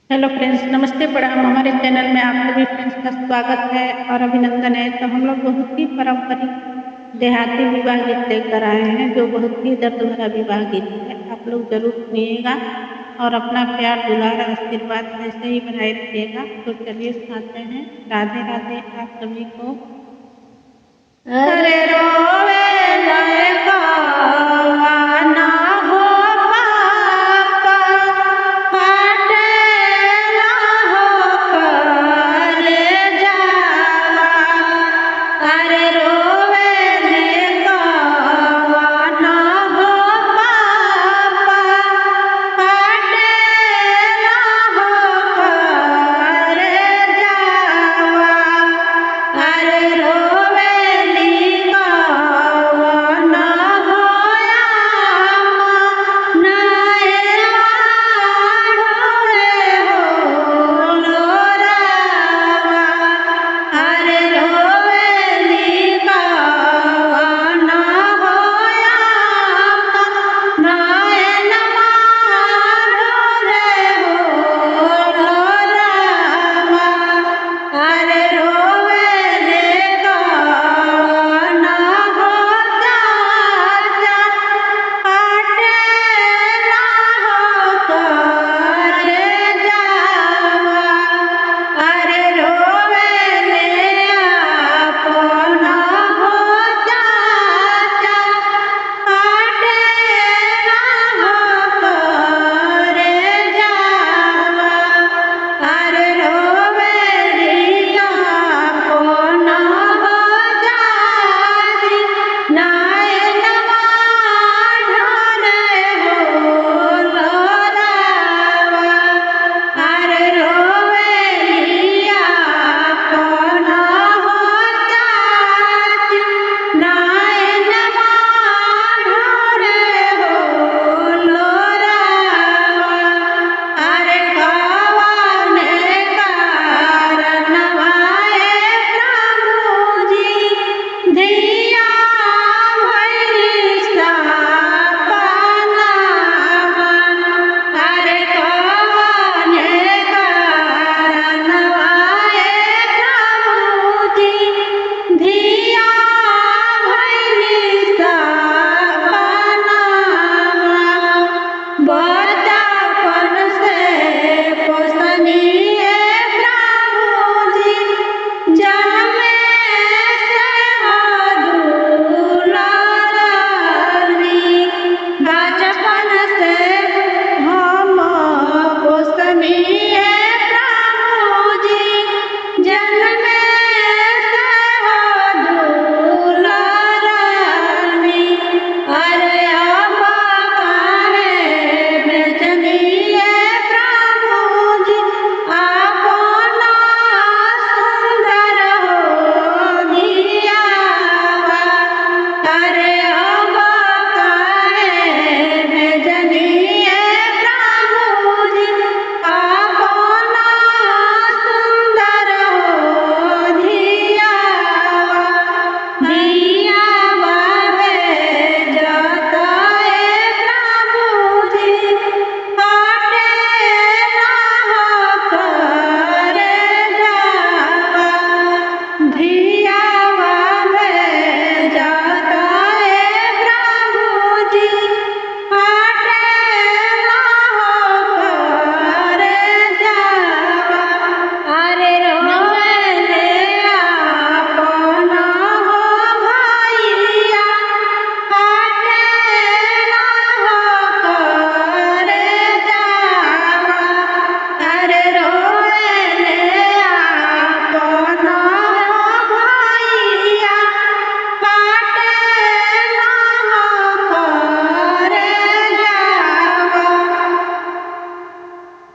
Hello friends, नमस्ते प्रणाम। हमारे चैनल में आप सभी फ्रेंड्स का स्वागत है और अभिनंदन है। तो हम लोग बहुत ही पारंपरिक देहाती विवाह गीत लेकर आए हैं, जो बहुत ही दर्द भरा विवाह गीत है। आप लोग जरूर सुनिएगा और अपना प्यार दुलार आशीर्वाद ऐसे ही बनाए रखिएगा। तो चलिए सुनाते हैं। राधे राधे आप सभी को। अरे रोवे लयकवा ना हो पापा, फाटेला हो करे जावा। अरे रोवे लयकवा ना हो पापा, फाटेला हो करे जावा। अरे रोवे बचपन से हम पोसनी